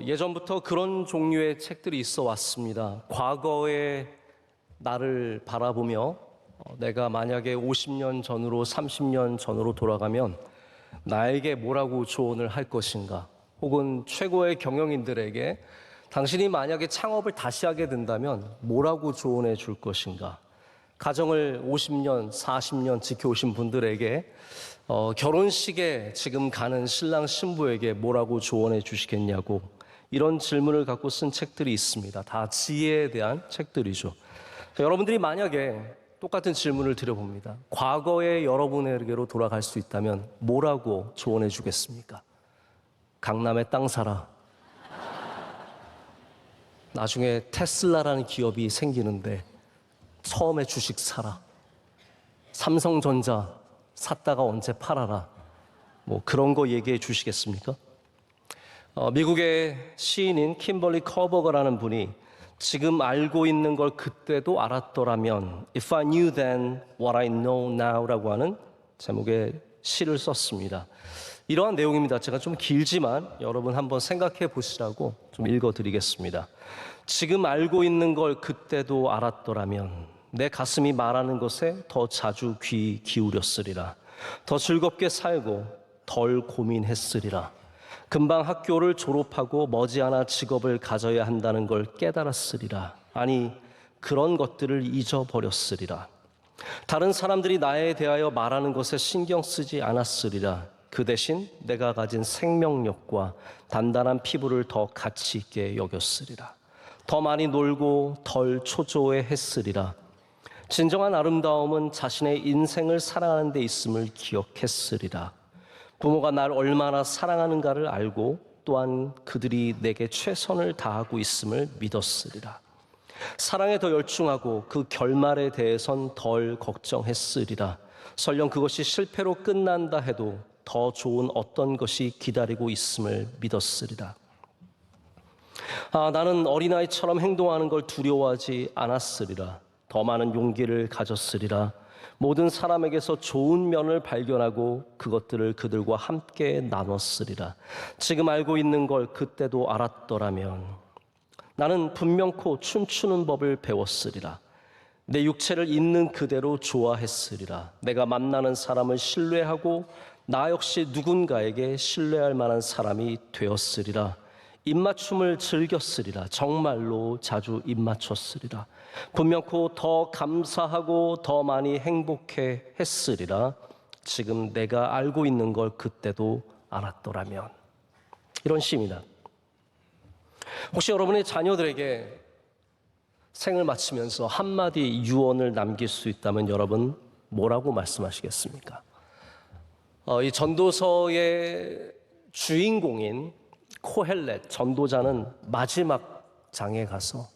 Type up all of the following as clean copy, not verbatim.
예전부터 그런 종류의 책들이 있어 왔습니다. 과거의 나를 바라보며 내가 만약에 50년 전으로 30년 전으로 돌아가면 나에게 뭐라고 조언을 할 것인가? 혹은 최고의 경영인들에게 당신이 만약에 창업을 다시 하게 된다면 뭐라고 조언해 줄 것인가? 가정을 50년, 40년 지켜오신 분들에게 결혼식에 지금 가는 신랑 신부에게 뭐라고 조언해 주시겠냐고 이런 질문을 갖고 쓴 책들이 있습니다. 다 지혜에 대한 책들이죠. 여러분들이 만약에 똑같은 질문을 드려봅니다. 과거의 여러분에게로 돌아갈 수 있다면 뭐라고 조언해 주겠습니까? 강남에 땅 사라. 나중에 테슬라라는 기업이 생기는데 처음에 주식 사라. 삼성전자 샀다가 언제 팔아라. 뭐 그런 거 얘기해 주시겠습니까? 미국의 시인인 kimberly 커버거라는 분이 지금 알고 있는 걸 그때도 알았더라면 If I knew then what I know now라고 하는 제목의 시를 썼습니다. 이러한 내용입니다. 제가 좀 길지만 여러분 한번 생각해 보시라고 좀 읽어드리겠습니다. 지금 알고 있는 걸 그때도 알았더라면 내 가슴이 말하는 것에 더 자주 귀 기울였으리라. 더 즐겁게 살고 덜 고민했으리라. 금방 학교를 졸업하고 머지않아 직업을 가져야 한다는 걸 깨달았으리라. 아니, 그런 것들을 잊어버렸으리라. 다른 사람들이 나에 대하여 말하는 것에 신경 쓰지 않았으리라. 그 대신 내가 가진 생명력과 단단한 피부를 더 가치 있게 여겼으리라. 더 많이 놀고 덜 초조해 했으리라. 진정한 아름다움은 자신의 인생을 사랑하는 데 있음을 기억했으리라. 부모가 날 얼마나 사랑하는가를 알고 또한 그들이 내게 최선을 다하고 있음을 믿었으리라. 사랑에 더 열중하고 그 결말에 대해선 덜 걱정했으리라. 설령 그것이 실패로 끝난다 해도 더 좋은 어떤 것이 기다리고 있음을 믿었으리라. 나는 어린아이처럼 행동하는 걸 두려워하지 않았으리라. 더 많은 용기를 가졌으리라. 모든 사람에게서 좋은 면을 발견하고 그것들을 그들과 함께 나눴으리라. 지금 알고 있는 걸 그때도 알았더라면 나는 분명코 춤추는 법을 배웠으리라. 내 육체를 있는 그대로 좋아했으리라. 내가 만나는 사람을 신뢰하고 나 역시 누군가에게 신뢰할 만한 사람이 되었으리라. 입맞춤을 즐겼으리라. 정말로 자주 입맞췄으리라. 분명코 더 감사하고 더 많이 행복해 했으리라. 지금 내가 알고 있는 걸 그때도 알았더라면. 이런 시입니다. 혹시 여러분의 자녀들에게 생을 마치면서 한마디 유언을 남길 수 있다면 여러분 뭐라고 말씀하시겠습니까? 이 전도서의 주인공인 코헬렛 전도자는 마지막 장에 가서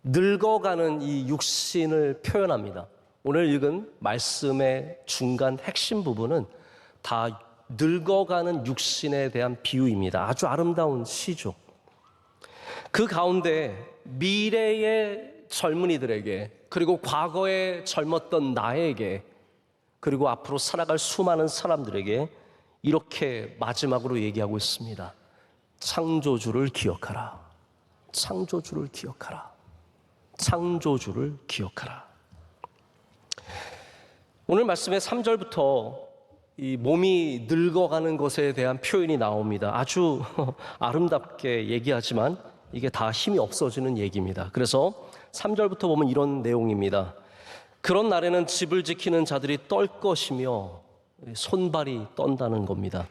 늙어가는 이 육신을 표현합니다. 오늘 읽은 말씀의 중간 핵심 부분은 다 늙어가는 육신에 대한 비유입니다. 아주 아름다운 시죠. 그 가운데 미래의 젊은이들에게 그리고 과거에 젊었던 나에게 그리고 앞으로 살아갈 수많은 사람들에게 이렇게 마지막으로 얘기하고 있습니다. 창조주를 기억하라. 창조주를 기억하라. 창조주를 기억하라. 오늘 말씀의 3절부터 이 몸이 늙어가는 것에 대한 표현이 나옵니다. 아주 아름답게 얘기하지만 이게 다 힘이 없어지는 얘기입니다. 그래서 3절부터 보면 이런 내용입니다. 그런 날에는 집을 지키는 자들이 떨 것이며 손발이 떤다는 겁니다.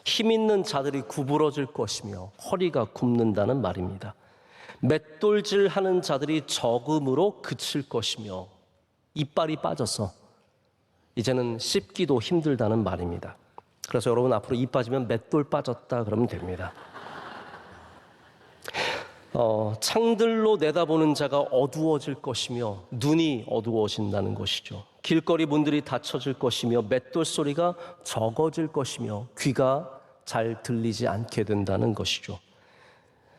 힘 있는 자들이 구부러질 것이며 허리가 굽는다는 말입니다. 맷돌질하는 자들이 적음으로 그칠 것이며 이빨이 빠져서 이제는 씹기도 힘들다는 말입니다. 그래서 여러분 앞으로 이 빠지면 맷돌 빠졌다 그러면 됩니다. 창들로 내다보는 자가 어두워질 것이며 눈이 어두워진다는 것이죠. 길거리 문들이 닫혀질 것이며 맷돌 소리가 적어질 것이며 귀가 잘 들리지 않게 된다는 것이죠.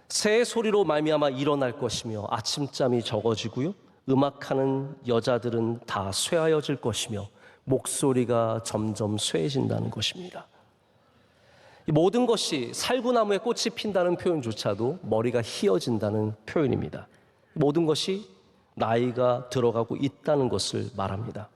새 소리로 말미암아 일어날 것이며 아침잠이 적어지고요. 음악하는 여자들은 다 쇠하여질 것이며 목소리가 점점 쇠해진다는 것입니다. 이 모든 것이 살구나무에 꽃이 핀다는 표현조차도 머리가 희어진다는 표현입니다. 모든 것이 나이가 들어가고 있다는 것을 말합니다.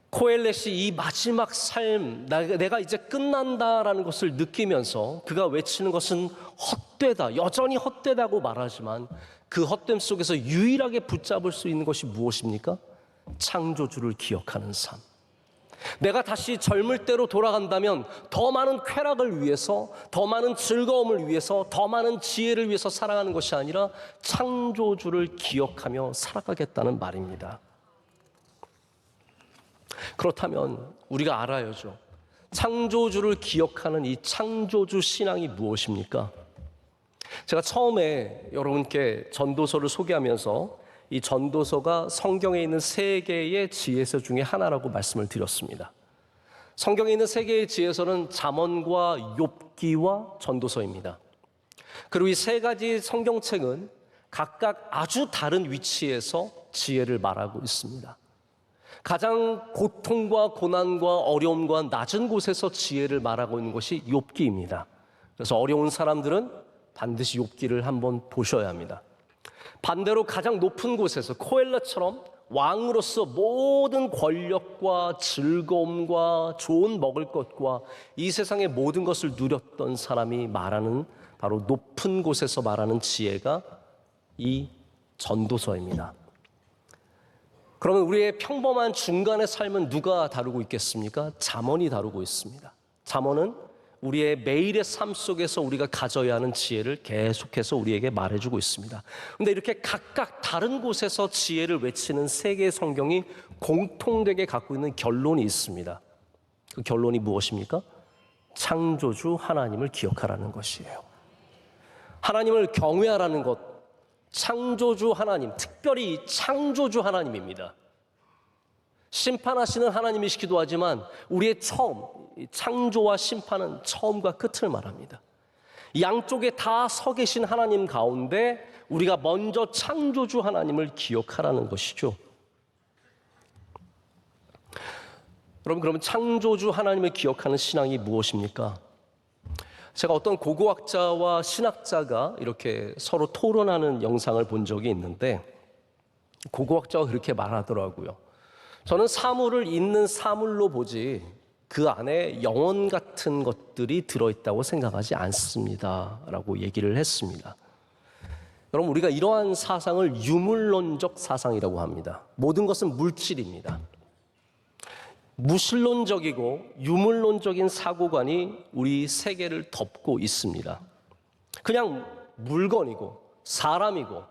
코엘렛이 이 마지막 삶, 내가 이제 끝난다라는 것을 느끼면서 그가 외치는 것은 헛되다, 여전히 헛되다고 말하지만 그 헛됨 속에서 유일하게 붙잡을 수 있는 것이 무엇입니까? 창조주를 기억하는 삶. 내가 다시 젊을 때로 돌아간다면 더 많은 쾌락을 위해서, 더 많은 즐거움을 위해서, 더 많은 지혜를 위해서 살아가는 것이 아니라 창조주를 기억하며 살아가겠다는 말입니다. 그렇다면 우리가 알아야죠. 창조주를 기억하는 이 창조주 신앙이 무엇입니까? 제가 처음에 여러분께 전도서를 소개하면서 이 전도서가 성경에 있는 세 개의 지혜서 중에 하나라고 말씀을 드렸습니다. 성경에 있는 세 개의 지혜서는 잠언과 욥기와 전도서입니다. 그리고 이 세 가지 성경책은 각각 아주 다른 위치에서 지혜를 말하고 있습니다. 가장 고통과 고난과 어려움과 낮은 곳에서 지혜를 말하고 있는 것이 욥기입니다. 그래서 어려운 사람들은 반드시 욥기를 한번 보셔야 합니다. 반대로 가장 높은 곳에서 코엘렛처럼 왕으로서 모든 권력과 즐거움과 좋은 먹을 것과 이 세상의 모든 것을 누렸던 사람이 말하는 바로 높은 곳에서 말하는 지혜가 이 전도서입니다. 그러면 우리의 평범한 중간의 삶은 누가 다루고 있겠습니까? 잠언이 다루고 있습니다. 잠언은 우리의 매일의 삶 속에서 우리가 가져야 하는 지혜를 계속해서 우리에게 말해주고 있습니다. 그런데 이렇게 각각 다른 곳에서 지혜를 외치는 세 개의 성경이 공통되게 갖고 있는 결론이 있습니다. 그 결론이 무엇입니까? 창조주 하나님을 기억하라는 것이에요. 하나님을 경외하라는 것, 창조주 하나님, 특별히 창조주 하나님입니다. 심판하시는 하나님이시기도 하지만 우리의 처음, 창조와 심판은 처음과 끝을 말합니다. 양쪽에 다 서 계신 하나님 가운데 우리가 먼저 창조주 하나님을 기억하라는 것이죠. 여러분, 그러면 창조주 하나님을 기억하는 신앙이 무엇입니까? 제가 어떤 고고학자와 신학자가 이렇게 서로 토론하는 영상을 본 적이 있는데 고고학자가 그렇게 말하더라고요. 저는 사물을 있는 사물로 보지 그 안에 영혼 같은 것들이 들어있다고 생각하지 않습니다 라고 얘기를 했습니다. 여러분, 우리가 이러한 사상을 유물론적 사상이라고 합니다. 모든 것은 물질입니다. 무신론적이고 유물론적인 사고관이 우리 세계를 덮고 있습니다. 그냥 물건이고 사람이고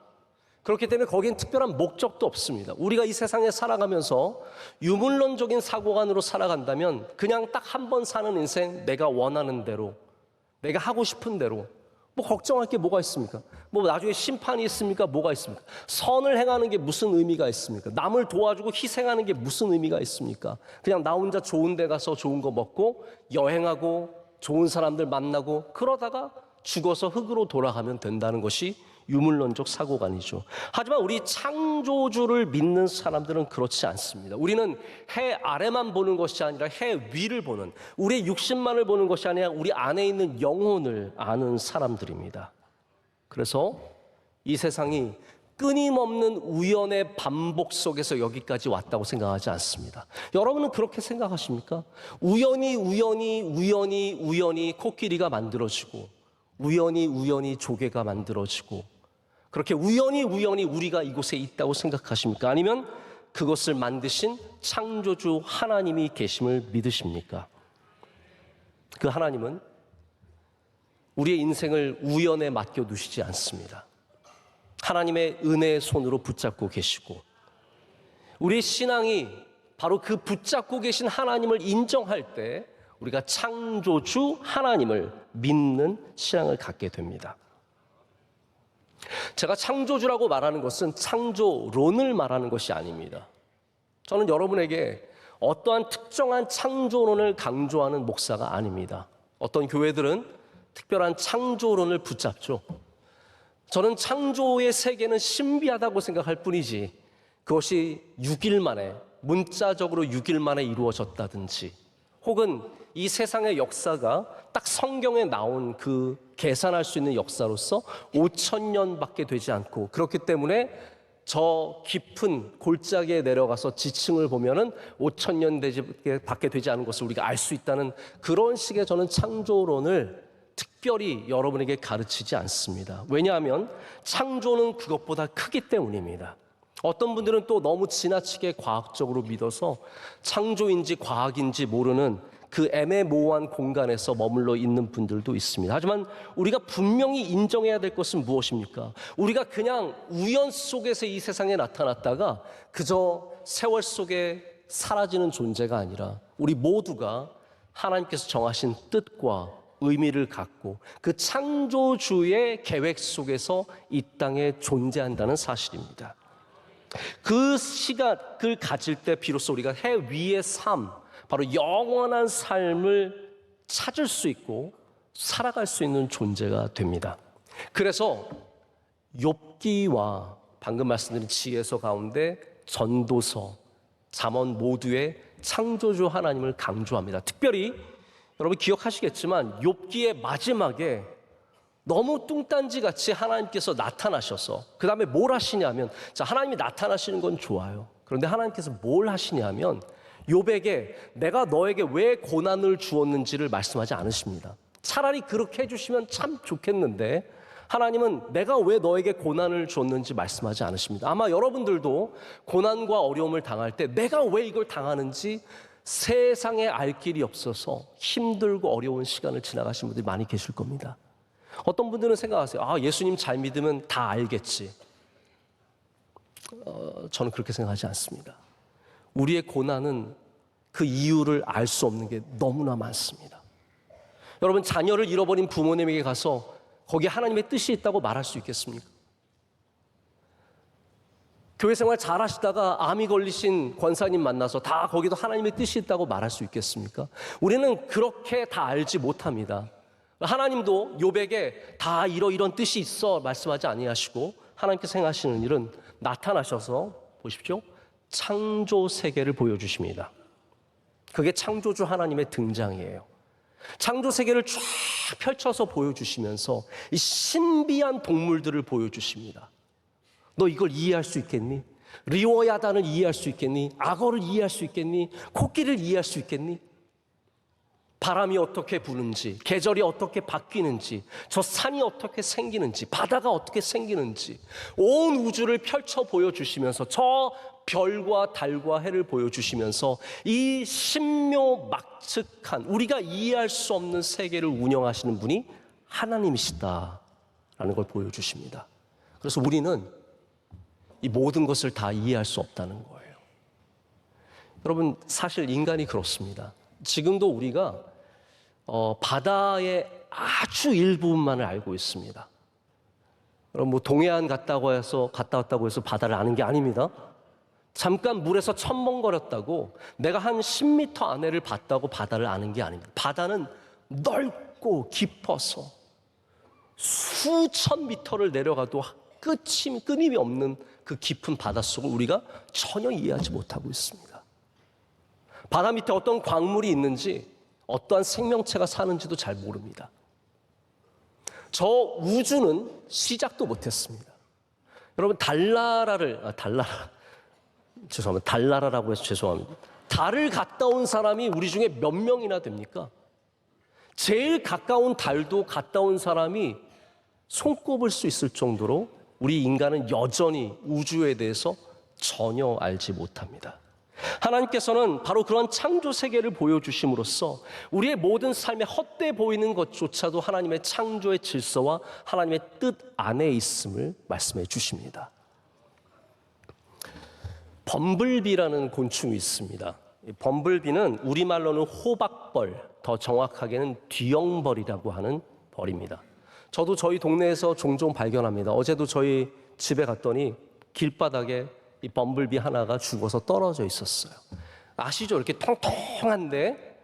그렇기 때문에 거기엔 특별한 목적도 없습니다. 우리가 이 세상에 살아가면서 유물론적인 사고관으로 살아간다면 그냥 딱 한 번 사는 인생, 내가 원하는 대로, 내가 하고 싶은 대로, 뭐 걱정할 게 뭐가 있습니까? 뭐 나중에 심판이 있습니까? 뭐가 있습니까? 선을 행하는 게 무슨 의미가 있습니까? 남을 도와주고 희생하는 게 무슨 의미가 있습니까? 그냥 나 혼자 좋은 데 가서 좋은 거 먹고 여행하고 좋은 사람들 만나고 그러다가 죽어서 흙으로 돌아가면 된다는 것이 유물론적 사고관이죠. 하지만 우리 창조주를 믿는 사람들은 그렇지 않습니다. 우리는 해 아래만 보는 것이 아니라 해 위를 보는, 우리의 육신만을 보는 것이 아니라 우리 안에 있는 영혼을 아는 사람들입니다. 그래서 이 세상이 끊임없는 우연의 반복 속에서 여기까지 왔다고 생각하지 않습니다. 여러분은 그렇게 생각하십니까? 우연히 코끼리가 만들어지고 우연히 조개가 만들어지고 그렇게 우연히 우리가 이곳에 있다고 생각하십니까? 아니면 그것을 만드신 창조주 하나님이 계심을 믿으십니까? 그 하나님은 우리의 인생을 우연에 맡겨두시지 않습니다. 하나님의 은혜의 손으로 붙잡고 계시고 우리의 신앙이 바로 그 붙잡고 계신 하나님을 인정할 때 우리가 창조주 하나님을 믿는 신앙을 갖게 됩니다. 제가 창조주라고 말하는 것은 창조론을 말하는 것이 아닙니다. 저는 여러분에게 어떠한 특정한 창조론을 강조하는 목사가 아닙니다. 어떤 교회들은 특별한 창조론을 붙잡죠. 저는 창조의 세계는 신비하다고 생각할 뿐이지 그것이 6일 만에, 문자적으로 6일 만에 이루어졌다든지 혹은 이 세상의 역사가 딱 성경에 나온 그 계산할 수 있는 역사로서 5,000년밖에 되지 않고, 그렇기 때문에 저 깊은 골짜기에 내려가서 지층을 보면은 5,000년 밖에 되지 않은 것을 우리가 알 수 있다는 그런 식의 저는 창조론을 특별히 여러분에게 가르치지 않습니다. 왜냐하면 창조는 그것보다 크기 때문입니다. 어떤 분들은 또 너무 지나치게 과학적으로 믿어서 창조인지 과학인지 모르는 그 애매모호한 공간에서 머물러 있는 분들도 있습니다. 하지만 우리가 분명히 인정해야 될 것은 무엇입니까? 우리가 그냥 우연 속에서 이 세상에 나타났다가 그저 세월 속에 사라지는 존재가 아니라 우리 모두가 하나님께서 정하신 뜻과 의미를 갖고 그 창조주의 계획 속에서 이 땅에 존재한다는 사실입니다. 그 시각을 가질 때 비로소 우리가 해 위의 삶, 바로 영원한 삶을 찾을 수 있고 살아갈 수 있는 존재가 됩니다. 그래서 욥기와 방금 말씀드린 지혜서 가운데 전도서, 잠언 모두의 창조주 하나님을 강조합니다. 특별히 여러분 기억하시겠지만 욥기의 마지막에 너무 뚱딴지같이 하나님께서 나타나셔서 그 다음에 뭘 하시냐면, 자, 하나님이 나타나시는 건 좋아요. 그런데 하나님께서 뭘 하시냐면 욥에게 내가 너에게 왜 고난을 주었는지를 말씀하지 않으십니다. 차라리 그렇게 해주시면 참 좋겠는데 하나님은 내가 왜 너에게 고난을 줬는지 말씀하지 않으십니다. 아마 여러분들도 고난과 어려움을 당할 때 내가 왜 이걸 당하는지 세상에 알 길이 없어서 힘들고 어려운 시간을 지나가신 분들이 많이 계실 겁니다. 어떤 분들은 생각하세요. 아, 예수님 잘 믿으면 다 알겠지. 저는 그렇게 생각하지 않습니다. 우리의 고난은 그 이유를 알 수 없는 게 너무나 많습니다. 여러분, 자녀를 잃어버린 부모님에게 가서 거기에 하나님의 뜻이 있다고 말할 수 있겠습니까? 교회 생활 잘 하시다가 암이 걸리신 권사님 만나서 다 거기도 하나님의 뜻이 있다고 말할 수 있겠습니까? 우리는 그렇게 다 알지 못합니다. 하나님도 욥에게 다 이런 뜻이 있어 말씀하지 아니하시고 하나님께서 행하시는 일은 나타나셔서 보십시오. 창조 세계를 보여주십니다. 그게 창조주 하나님의 등장이에요. 창조 세계를 쫙 펼쳐서 보여주시면서 이 신비한 동물들을 보여주십니다. 너 이걸 이해할 수 있겠니? 리워야단을 이해할 수 있겠니? 악어를 이해할 수 있겠니? 코끼리를 이해할 수 있겠니? 바람이 어떻게 부는지, 계절이 어떻게 바뀌는지, 저 산이 어떻게 생기는지, 바다가 어떻게 생기는지 온 우주를 펼쳐 보여주시면서 저 별과 달과 해를 보여주시면서 이 신묘막측한 우리가 이해할 수 없는 세계를 운영하시는 분이 하나님이시다라는 걸 보여주십니다. 그래서 우리는 이 모든 것을 다 이해할 수 없다는 거예요. 여러분, 사실 인간이 그렇습니다. 지금도 우리가 바다의 아주 일부분만을 알고 있습니다. 여러분, 뭐 동해안 갔다 왔다고 해서 바다를 아는 게 아닙니다. 잠깐 물에서 첨벙거렸다고 내가 한 10m 안에를 봤다고 바다를 아는 게 아닙니다. 바다는 넓고 깊어서 수천 미터를 내려가도 끊임이 없는 그 깊은 바닷속을 우리가 전혀 이해하지 못하고 있습니다. 바다 밑에 어떤 광물이 있는지, 어떠한 생명체가 사는지도 잘 모릅니다. 저 우주는 시작도 못했습니다. 여러분, 달나라라고 해서 죄송합니다. 달을 갔다 온 사람이 우리 중에 몇 명이나 됩니까? 제일 가까운 달도 갔다 온 사람이 손꼽을 수 있을 정도로 우리 인간은 여전히 우주에 대해서 전혀 알지 못합니다. 하나님께서는 바로 그런 창조 세계를 보여주심으로써 우리의 모든 삶에 헛되어 보이는 것조차도 하나님의 창조의 질서와 하나님의 뜻 안에 있음을 말씀해 주십니다. 범블비라는 곤충이 있습니다. 범블비는 우리말로는 호박벌, 더 정확하게는 뒤엉벌이라고 하는 벌입니다. 저도 저희 동네에서 종종 발견합니다. 어제도 저희 집에 갔더니 길바닥에 이 범블비 하나가 죽어서 떨어져 있었어요. 아시죠? 이렇게 통통한데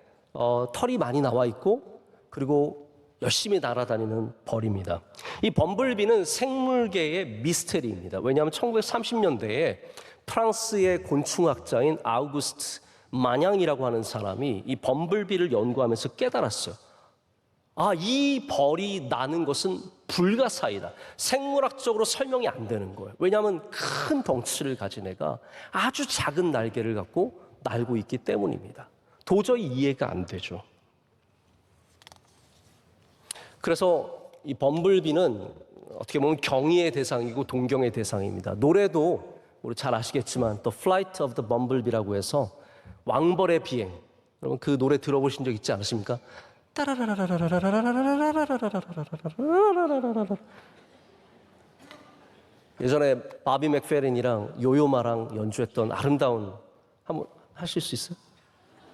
털이 많이 나와 있고 그리고 열심히 날아다니는 벌입니다. 이 범블비는 생물계의 미스테리입니다. 왜냐하면 1930년대에 프랑스의 곤충학자인 아우구스트 마냥이라고 하는 사람이 이 범블비를 연구하면서 깨달았어요. 아, 이 벌이 나는 것은 불가사의다. 생물학적으로 설명이 안 되는 거예요. 왜냐하면 큰 덩치를 가진 애가 아주 작은 날개를 갖고 날고 있기 때문입니다. 도저히 이해가 안 되죠. 그래서 이 범블비는 어떻게 보면 경의의 대상이고 동경의 대상입니다. 노래도 우리 잘 아시겠지만 The Flight of the Bumblebee라고 해서 왕벌의 비행. 여러분 그 노래 들어보신 적 있지 않으십니까? 예전에 바비 맥페린이랑 요요마랑 연주했던 아름다운 한번 하실 수 있어요?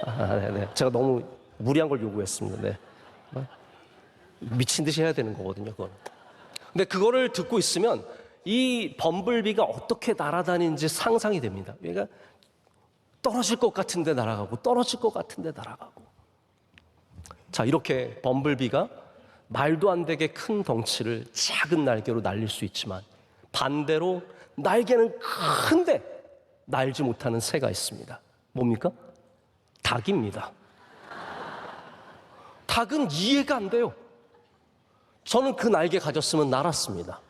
네네. 제가 너무 무리한 걸 요구했습니다. 네. 미친 듯이 해야 되는 거거든요, 그건. 근데 그거를 듣고 있으면 이 범블비가 어떻게 날아다니는지 상상이 됩니다. 그러니까 떨어질 것 같은데 날아가고 떨어질 것 같은데 날아가고. 자, 이렇게 범블비가 말도 안 되게 큰 덩치를 작은 날개로 날릴 수 있지만 반대로 날개는 큰데 날지 못하는 새가 있습니다. 뭡니까? 닭입니다. 닭은 이해가 안 돼요. 저는 그 날개 가졌으면 날았습니다.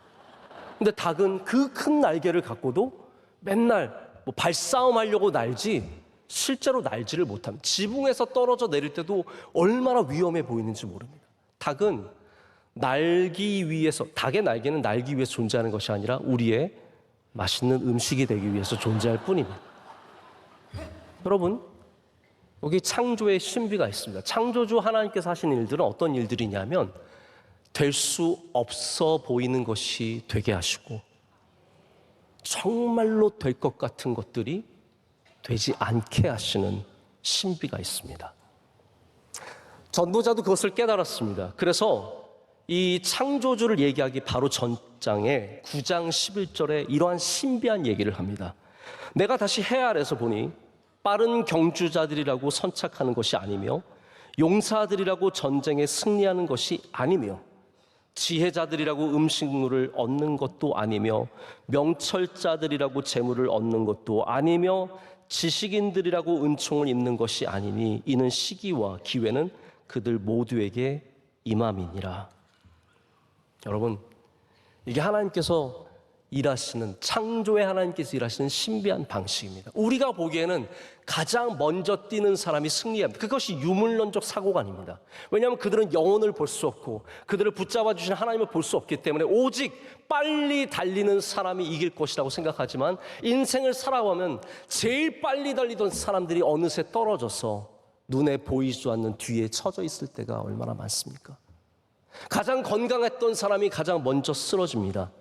근데 닭은 그 큰 날개를 갖고도 맨날 뭐 발싸움 하려고 날지 실제로 날지를 못합니다. 지붕에서 떨어져 내릴 때도 얼마나 위험해 보이는지 모릅니다. 닭은 날기 위해서, 닭의 날개는 날기 위해서 존재하는 것이 아니라 우리의 맛있는 음식이 되기 위해서 존재할 뿐입니다. 여러분, 여기 창조의 신비가 있습니다. 창조주 하나님께서 하신 일들은 어떤 일들이냐면 될 수 없어 보이는 것이 되게 하시고 정말로 될 것 같은 것들이 되지 않게 하시는 신비가 있습니다. 전도자도 그것을 깨달았습니다. 그래서 이 창조주를 얘기하기 바로 전장에 9장 11절에 이러한 신비한 얘기를 합니다. 내가 다시 해 아래서 보니 빠른 경주자들이라고 선착하는 것이 아니며 용사들이라고 전쟁에 승리하는 것이 아니며 지혜자들이라고 음식물을 얻는 것도 아니며 명철자들이라고 재물을 얻는 것도 아니며 지식인들이라고 은총을 입는 것이 아니니 이는 시기와 기회는 그들 모두에게 임함이니라. 여러분, 이게 하나님께서 일하시는, 창조의 하나님께서 일하시는 신비한 방식입니다. 우리가 보기에는 가장 먼저 뛰는 사람이 승리합니다. 그것이 유물론적 사고관입니다. 왜냐하면 그들은 영혼을 볼 수 없고 그들을 붙잡아 주신 하나님을 볼 수 없기 때문에 오직 빨리 달리는 사람이 이길 것이라고 생각하지만 인생을 살아가면 제일 빨리 달리던 사람들이 어느새 떨어져서 눈에 보이지도 않는 뒤에 처져 있을 때가 얼마나 많습니까? 가장 건강했던 사람이 가장 먼저 쓰러집니다.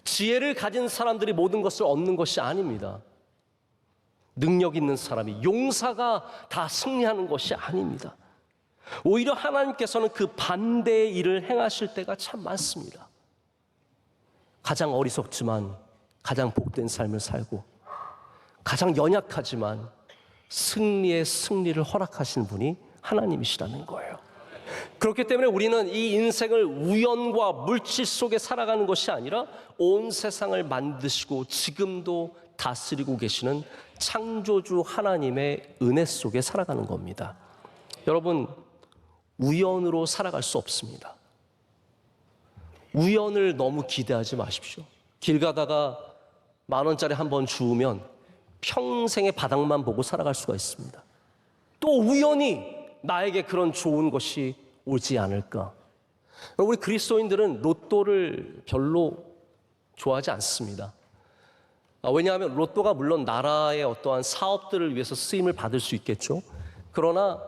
지혜를 가진 사람들이 모든 것을 얻는 것이 아닙니다. 능력 있는 사람이, 용사가 다 승리하는 것이 아닙니다. 오히려 하나님께서는 그 반대의 일을 행하실 때가 참 많습니다. 가장 어리석지만 가장 복된 삶을 살고 가장 연약하지만 승리의 승리를 허락하시는 분이 하나님이시라는 거예요. 그렇기 때문에 우리는 이 인생을 우연과 물질 속에 살아가는 것이 아니라 온 세상을 만드시고 지금도 다스리고 계시는 창조주 하나님의 은혜 속에 살아가는 겁니다. 여러분, 우연으로 살아갈 수 없습니다. 우연을 너무 기대하지 마십시오. 길 가다가 10,000원짜리 한 번 주우면 평생의 바닥만 보고 살아갈 수가 있습니다. 또 우연히 나에게 그런 좋은 것이 오지 않을까. 우리 그리스도인들은 로또를 별로 좋아하지 않습니다. 왜냐하면 로또가 물론 나라의 어떠한 사업들을 위해서 쓰임을 받을 수 있겠죠. 그러나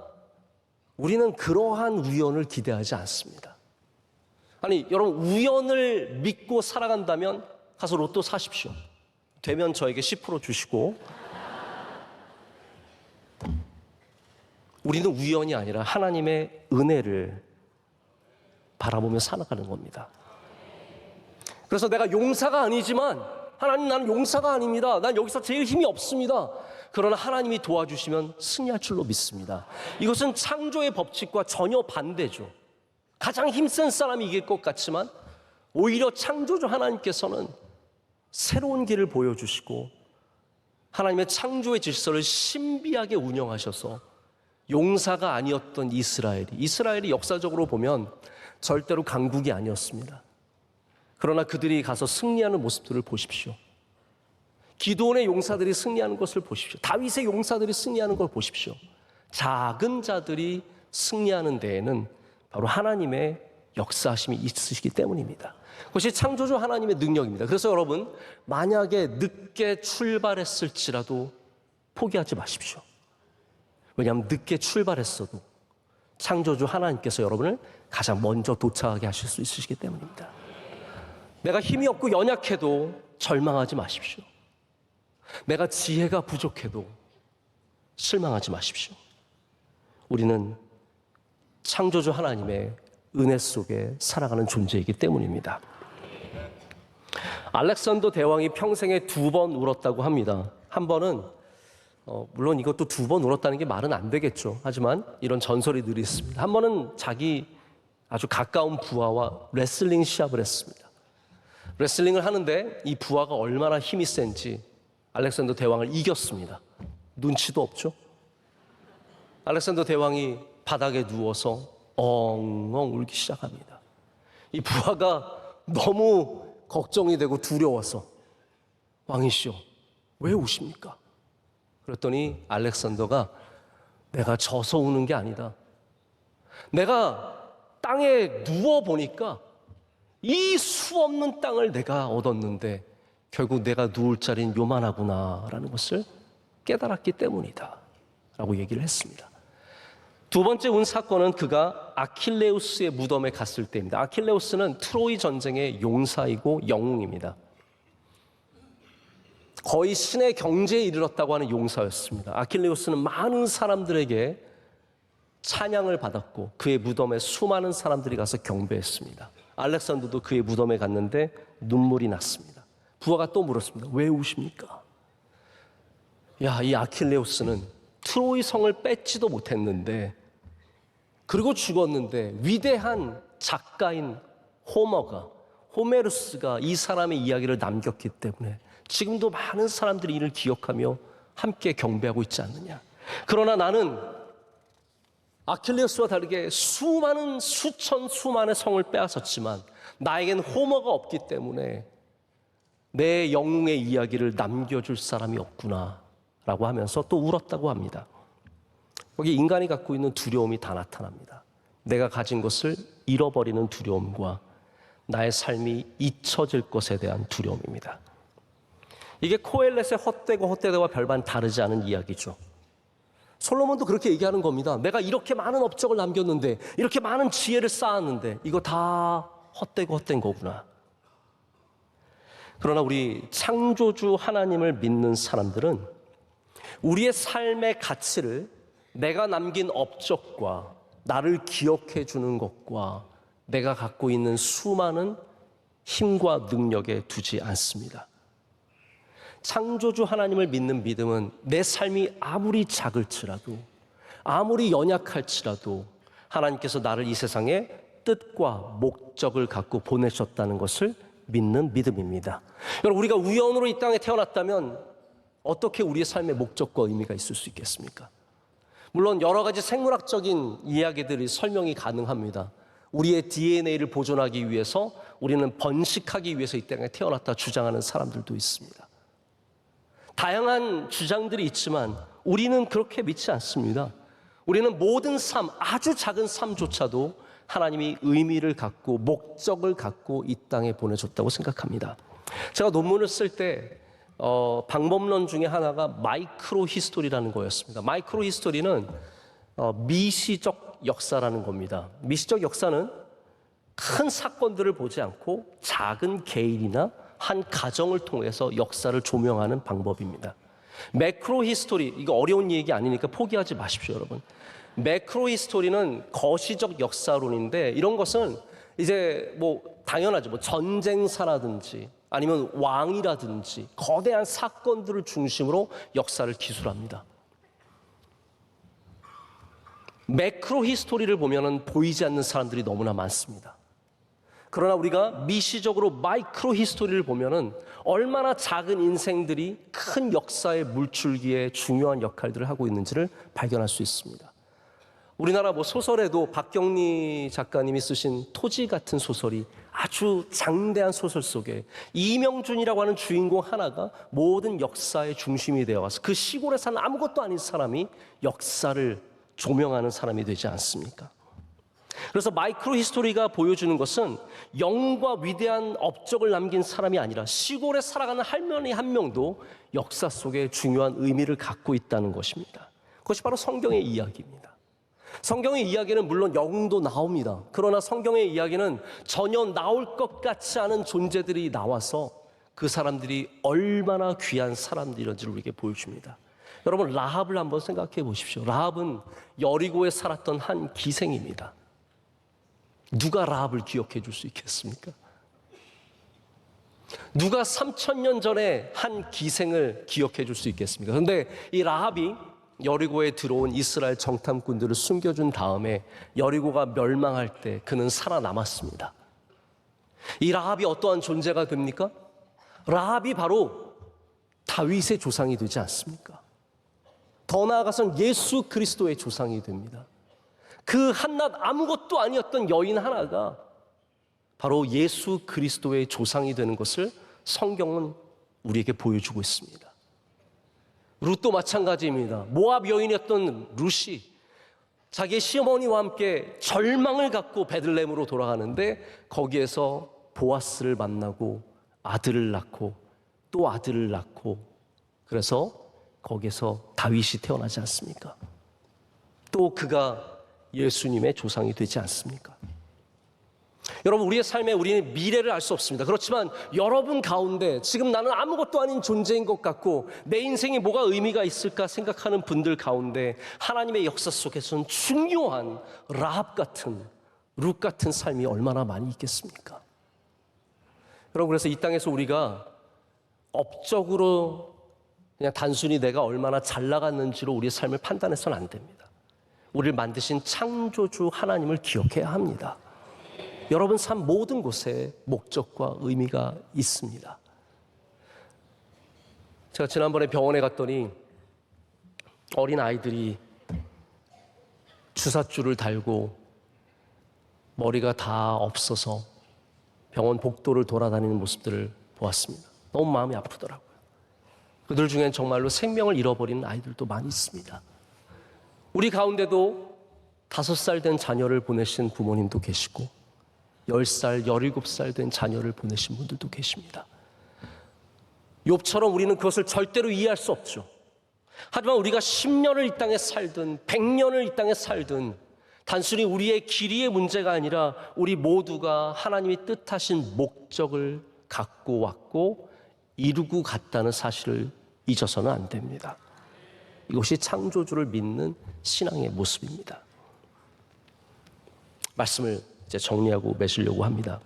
우리는 그러한 우연을 기대하지 않습니다. 아니, 여러분, 우연을 믿고 살아간다면 가서 로또 사십시오. 되면 저에게 10% 주시고. 우리는 우연이 아니라 하나님의 은혜를 바라보며 살아가는 겁니다. 그래서 내가 용사가 아니지만 하나님, 나는 용사가 아닙니다. 난 여기서 제일 힘이 없습니다. 그러나 하나님이 도와주시면 승리할 줄로 믿습니다. 이것은 창조의 법칙과 전혀 반대죠. 가장 힘센 사람이 이길 것 같지만 오히려 창조주 하나님께서는 새로운 길을 보여주시고 하나님의 창조의 질서를 신비하게 운영하셔서 용사가 아니었던 이스라엘이 역사적으로 보면 절대로 강국이 아니었습니다. 그러나 그들이 가서 승리하는 모습들을 보십시오. 기드온의 용사들이 승리하는 것을 보십시오. 다윗의 용사들이 승리하는 걸 보십시오. 작은 자들이 승리하는 데에는 바로 하나님의 역사하심이 있으시기 때문입니다. 그것이 창조주 하나님의 능력입니다. 그래서 여러분, 만약에 늦게 출발했을지라도 포기하지 마십시오. 왜냐하면 늦게 출발했어도 창조주 하나님께서 여러분을 가장 먼저 도착하게 하실 수 있으시기 때문입니다. 내가 힘이 없고 연약해도 절망하지 마십시오. 내가 지혜가 부족해도 실망하지 마십시오. 우리는 창조주 하나님의 은혜 속에 살아가는 존재이기 때문입니다. 알렉산더 대왕이 평생에 2번 울었다고 합니다. 한 번은 물론 이것도 2번 울었다는 게 말은 안 되겠죠. 하지만 이런 전설이 늘 있습니다. 한 번은 자기 아주 가까운 부하와 레슬링 시합을 했습니다. 레슬링을 하는데 이 부하가 얼마나 힘이 센지 알렉산더 대왕을 이겼습니다. 눈치도 없죠. 알렉산더 대왕이 바닥에 누워서 엉엉 울기 시작합니다. 이 부하가 너무 걱정이 되고 두려워서 왕이시여, 왜 우십니까? 그랬더니 알렉산더가 내가 져서 우는 게 아니다. 내가 땅에 누워보니까 이 수없는 땅을 내가 얻었는데 결국 내가 누울 자리는 요만하구나라는 것을 깨달았기 때문이다 라고 얘기를 했습니다. 두 번째 운 사건은 그가 아킬레우스의 무덤에 갔을 때입니다. 아킬레우스는 트로이 전쟁의 용사이고 영웅입니다. 거의 신의 경제에 이르렀다고 하는 용사였습니다. 아킬레우스는 많은 사람들에게 찬양을 받았고 그의 무덤에 수많은 사람들이 가서 경배했습니다. 알렉산더도 그의 무덤에 갔는데 눈물이 났습니다. 부하가 또 물었습니다. 왜 우십니까? 이 아킬레우스는 트로이 성을 뺏지도 못했는데 그리고 죽었는데 위대한 작가인 호메루스가 이 사람의 이야기를 남겼기 때문에 지금도 많은 사람들이 이를 기억하며 함께 경배하고 있지 않느냐. 그러나 나는 아킬레우스와 다르게 수만의 성을 빼앗았지만 나에겐 호머가 없기 때문에 내 영웅의 이야기를 남겨줄 사람이 없구나 라고 하면서 또 울었다고 합니다. 거기 인간이 갖고 있는 두려움이 다 나타납니다. 내가 가진 것을 잃어버리는 두려움과 나의 삶이 잊혀질 것에 대한 두려움입니다. 이게 코엘렛의 헛되고 헛되다와 별반 다르지 않은 이야기죠. 솔로몬도 그렇게 얘기하는 겁니다. 내가 이렇게 많은 업적을 남겼는데, 이렇게 많은 지혜를 쌓았는데 이거 다 헛되고 헛된 거구나. 그러나 우리 창조주 하나님을 믿는 사람들은 우리의 삶의 가치를 내가 남긴 업적과 나를 기억해 주는 것과 내가 갖고 있는 수많은 힘과 능력에 두지 않습니다. 창조주 하나님을 믿는 믿음은 내 삶이 아무리 작을지라도, 아무리 연약할지라도 하나님께서 나를 이 세상에 뜻과 목적을 갖고 보내셨다는 것을 믿는 믿음입니다. 여러분, 우리가 우연으로 이 땅에 태어났다면 어떻게 우리의 삶의 목적과 의미가 있을 수 있겠습니까? 물론 여러 가지 생물학적인 이야기들이 설명이 가능합니다. 우리의 DNA를 보존하기 위해서 우리는 번식하기 위해서 이 땅에 태어났다 주장하는 사람들도 있습니다. 다양한 주장들이 있지만 우리는 그렇게 믿지 않습니다. 우리는 모든 삶, 아주 작은 삶조차도 하나님이 의미를 갖고 목적을 갖고 이 땅에 보내줬다고 생각합니다. 제가 논문을 쓸 때 방법론 중에 하나가 마이크로 히스토리라는 거였습니다. 마이크로 히스토리는 미시적 역사라는 겁니다. 미시적 역사는 큰 사건들을 보지 않고 작은 개인이나 한 가정을 통해서 역사를 조명하는 방법입니다. 매크로 히스토리, 이거 어려운 얘기 아니니까 포기하지 마십시오, 여러분. 매크로 히스토리는 거시적 역사론인데 이런 것은 이제 당연하죠. 전쟁사라든지 아니면 왕이라든지 거대한 사건들을 중심으로 역사를 기술합니다. 매크로 히스토리를 보면은 보이지 않는 사람들이 너무나 많습니다. 그러나 우리가 미시적으로 마이크로 히스토리를 보면은 얼마나 작은 인생들이 큰 역사의 물줄기에 중요한 역할들을 하고 있는지를 발견할 수 있습니다. 우리나라 소설에도 박경리 작가님이 쓰신 토지 같은 소설이 아주 장대한 소설 속에 이명준이라고 하는 주인공 하나가 모든 역사의 중심이 되어 와서 그 시골에 사는 아무것도 아닌 사람이 역사를 조명하는 사람이 되지 않습니까? 그래서 마이크로 히스토리가 보여주는 것은 영과 위대한 업적을 남긴 사람이 아니라 시골에 살아가는 할머니 한 명도 역사 속에 중요한 의미를 갖고 있다는 것입니다. 그것이 바로 성경의 이야기입니다. 성경의 이야기는 물론 영웅도 나옵니다. 그러나 성경의 이야기는 전혀 나올 것 같지 않은 존재들이 나와서 그 사람들이 얼마나 귀한 사람들이었는지를 우리에게 보여줍니다. 여러분, 라합을 한번 생각해 보십시오. 라합은 여리고에 살았던 한 기생입니다. 누가 라합을 기억해 줄 수 있겠습니까? 누가 3,000년 전에 한 기생을 기억해 줄 수 있겠습니까? 그런데 이 라합이 여리고에 들어온 이스라엘 정탐꾼들을 숨겨준 다음에 여리고가 멸망할 때 그는 살아남았습니다. 이 라합이 어떠한 존재가 됩니까? 라합이 바로 다윗의 조상이 되지 않습니까? 더 나아가서는 예수 그리스도의 조상이 됩니다. 그 한낱 아무것도 아니었던 여인 하나가 바로 예수 그리스도의 조상이 되는 것을 성경은 우리에게 보여주고 있습니다. 룻도 마찬가지입니다. 모압 여인이었던 룻이 자기의 시어머니와 함께 절망을 갖고 베들레헴으로 돌아가는데 거기에서 보아스를 만나고 아들을 낳고 또 아들을 낳고 그래서 거기에서 다윗이 태어나지 않습니까? 또 그가 예수님의 조상이 되지 않습니까? 여러분, 우리의 삶에 우리는 미래를 알 수 없습니다. 그렇지만 여러분 가운데 지금 나는 아무것도 아닌 존재인 것 같고 내 인생에 뭐가 의미가 있을까 생각하는 분들 가운데 하나님의 역사 속에서는 중요한 라합 같은 룻 같은 삶이 얼마나 많이 있겠습니까? 여러분, 그래서 이 땅에서 우리가 업적으로 그냥 단순히 내가 얼마나 잘 나갔는지로 우리의 삶을 판단해서는 안 됩니다. 우리를 만드신 창조주 하나님을 기억해야 합니다. 여러분 삶 모든 곳에 목적과 의미가 있습니다. 제가 지난번에 병원에 갔더니 어린 아이들이 주사줄을 달고 머리가 다 없어서 병원 복도를 돌아다니는 모습들을 보았습니다. 너무 마음이 아프더라고요. 그들 중엔 정말로 생명을 잃어버리는 아이들도 많이 있습니다. 우리 가운데도 5살 된 자녀를 보내신 부모님도 계시고 10살, 17살 된 자녀를 보내신 분들도 계십니다. 욥처럼 우리는 그것을 절대로 이해할 수 없죠. 하지만 우리가 10년을 이 땅에 살든 100년을 이 땅에 살든 단순히 우리의 길이의 문제가 아니라 우리 모두가 하나님이 뜻하신 목적을 갖고 왔고 이루고 갔다는 사실을 잊어서는 안 됩니다. 이것이 창조주를 믿는 신앙의 모습입니다. 말씀을 이제 정리하고 맺으려고 합니다.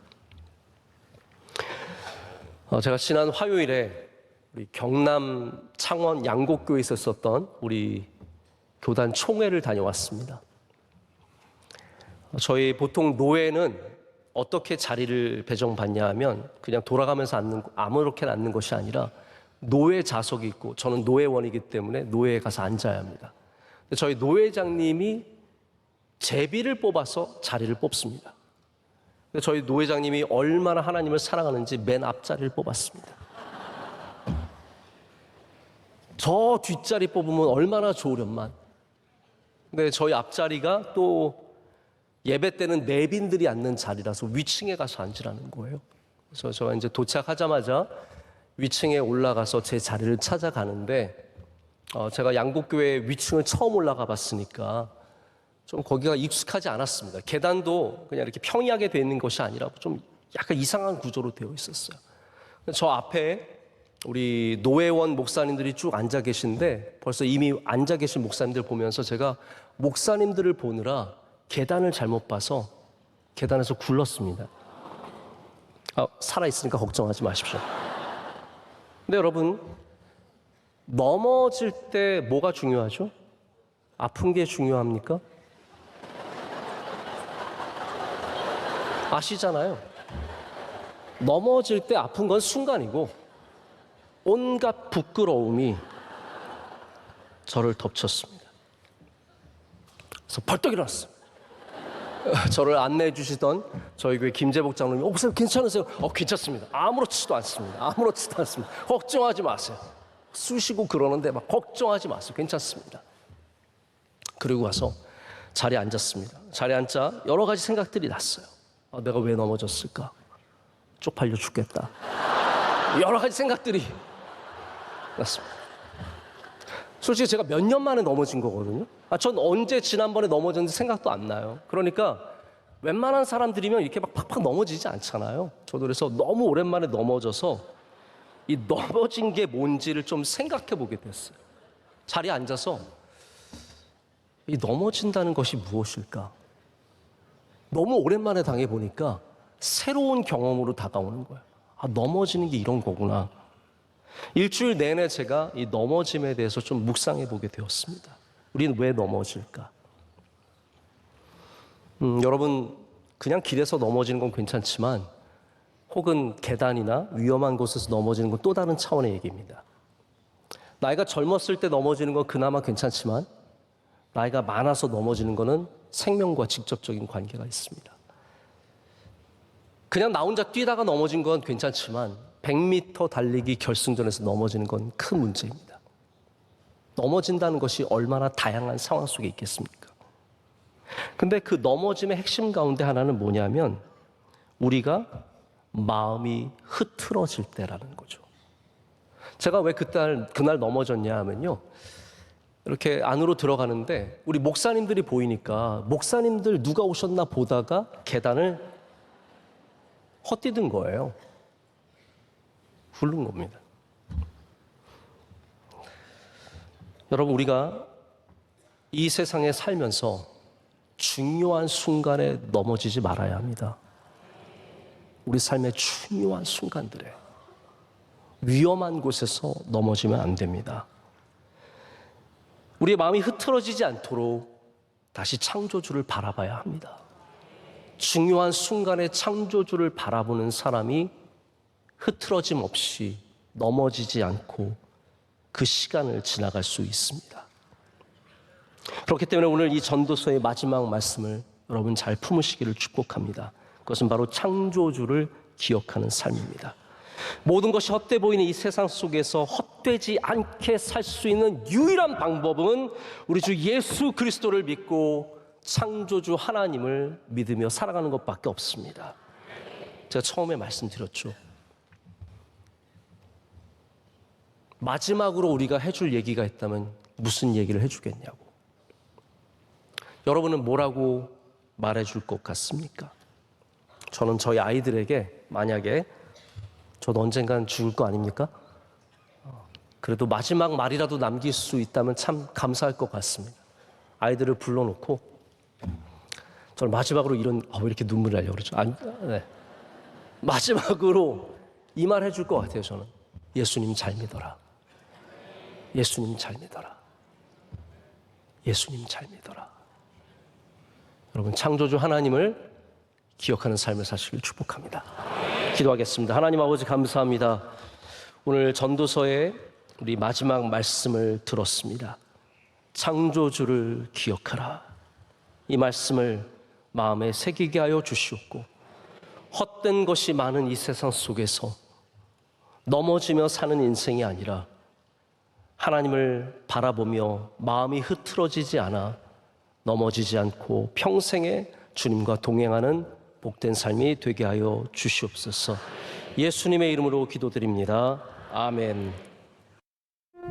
제가 지난 화요일에 우리 경남 창원 양곡교에 있었던 우리 교단 총회를 다녀왔습니다. 저희 보통 노회는 어떻게 자리를 배정받냐 하면 그냥 돌아가면서 아무렇게나 앉는 것이 아니라 노회 좌석이 있고 저는 노회원이기 때문에 노회에 가서 앉아야 합니다. 저희 노회장님이 제비를 뽑아서 자리를 뽑습니다. 저희 노회장님이 얼마나 하나님을 사랑하는지 맨 앞자리를 뽑았습니다. 저 뒷자리 뽑으면 얼마나 좋으련만. 근데 저희 앞자리가 또 예배 때는 내빈들이 앉는 자리라서 위층에 가서 앉으라는 거예요. 그래서 저 이제 도착하자마자 위층에 올라가서 제 자리를 찾아가는데 제가 양곡교회 위층을 처음 올라가 봤으니까 좀 거기가 익숙하지 않았습니다. 계단도 그냥 이렇게 평이하게 되어 있는 것이 아니라 좀 약간 이상한 구조로 되어 있었어요. 저 앞에 우리 노회원 목사님들이 쭉 앉아 계신데 벌써 이미 앉아 계신 목사님들 보면서 제가 목사님들을 보느라 계단을 잘못 봐서 계단에서 굴렀습니다. 살아있으니까 걱정하지 마십시오. 근데 여러분, 넘어질 때 뭐가 중요하죠? 아픈 게 중요합니까? 아시잖아요. 넘어질 때 아픈 건 순간이고 온갖 부끄러움이 저를 덮쳤습니다. 그래서 벌떡 일어났어요. 저를 안내해 주시던 저희 교회 김재복 장로님이 목사님 괜찮으세요? 괜찮습니다. 아무렇지도 않습니다. 아무렇지도 않습니다. 걱정하지 마세요. 쑤시고 그러는데 막 걱정하지 마세요. 괜찮습니다. 그리고 와서 자리에 앉았습니다. 자리에 앉자 여러 가지 생각들이 났어요. 내가 왜 넘어졌을까? 쪽팔려 죽겠다. 여러 가지 생각들이 났습니다. 솔직히 제가 몇 년 만에 넘어진 거거든요. 전 언제 지난번에 넘어졌는지 생각도 안 나요. 그러니까 웬만한 사람들이면 이렇게 막 팍팍 넘어지지 않잖아요. 저도 그래서 너무 오랜만에 넘어져서 이 넘어진 게 뭔지를 좀 생각해 보게 됐어요. 자리에 앉아서 이 넘어진다는 것이 무엇일까? 너무 오랜만에 당해보니까 새로운 경험으로 다가오는 거예요. 넘어지는 게 이런 거구나. 일주일 내내 제가 이 넘어짐에 대해서 좀 묵상해 보게 되었습니다. 우리는 왜 넘어질까? 여러분, 그냥 길에서 넘어지는 건 괜찮지만 혹은 계단이나 위험한 곳에서 넘어지는 건 또 다른 차원의 얘기입니다. 나이가 젊었을 때 넘어지는 건 그나마 괜찮지만 나이가 많아서 넘어지는 거는 생명과 직접적인 관계가 있습니다. 그냥 나 혼자 뛰다가 넘어진 건 괜찮지만 100m 달리기 결승전에서 넘어지는 건 큰 문제입니다. 넘어진다는 것이 얼마나 다양한 상황 속에 있겠습니까? 근데 그 넘어짐의 핵심 가운데 하나는 뭐냐면 우리가 마음이 흐트러질 때라는 거죠. 제가 왜 그날 넘어졌냐 하면요. 이렇게 안으로 들어가는데 우리 목사님들이 보이니까 목사님들 누가 오셨나 보다가 계단을 헛디딘 거예요. 훑는 겁니다. 여러분, 우리가 이 세상에 살면서 중요한 순간에 넘어지지 말아야 합니다. 우리 삶의 중요한 순간들에 위험한 곳에서 넘어지면 안 됩니다. 우리의 마음이 흐트러지지 않도록 다시 창조주를 바라봐야 합니다. 중요한 순간에 창조주를 바라보는 사람이 흐트러짐 없이 넘어지지 않고 그 시간을 지나갈 수 있습니다. 그렇기 때문에 오늘 이 전도서의 마지막 말씀을 여러분 잘 품으시기를 축복합니다. 그것은 바로 창조주를 기억하는 삶입니다. 모든 것이 헛돼 보이는 이 세상 속에서 헛되지 않게 살 수 있는 유일한 방법은 우리 주 예수 그리스도를 믿고 창조주 하나님을 믿으며 살아가는 것밖에 없습니다. 제가 처음에 말씀드렸죠. 마지막으로 우리가 해줄 얘기가 있다면 무슨 얘기를 해주겠냐고. 여러분은 뭐라고 말해줄 것 같습니까? 저는 저희 아이들에게 만약에 저도 언젠간 죽을 거 아닙니까? 그래도 마지막 말이라도 남길 수 있다면 참 감사할 것 같습니다. 아이들을 불러놓고 저는 마지막으로 왜 이렇게 눈물이 나려고 그러죠? 네. 마지막으로 이 말 해줄 것 같아요. 저는 예수님 잘 믿어라. 예수님 잘 믿어라. 예수님 잘 믿어라. 여러분, 창조주 하나님을 기억하는 삶을 사시길 축복합니다. 기도하겠습니다. 하나님 아버지 감사합니다. 오늘 전도서의 우리 마지막 말씀을 들었습니다. 창조주를 기억하라. 이 말씀을 마음에 새기게 하여 주시옵고 헛된 것이 많은 이 세상 속에서 넘어지며 사는 인생이 아니라 하나님을 바라보며 마음이 흐트러지지 않아 넘어지지 않고 평생에 주님과 동행하는 복된 삶이 되게 하여 주시옵소서. 예수님의 이름으로 기도드립니다. 아멘.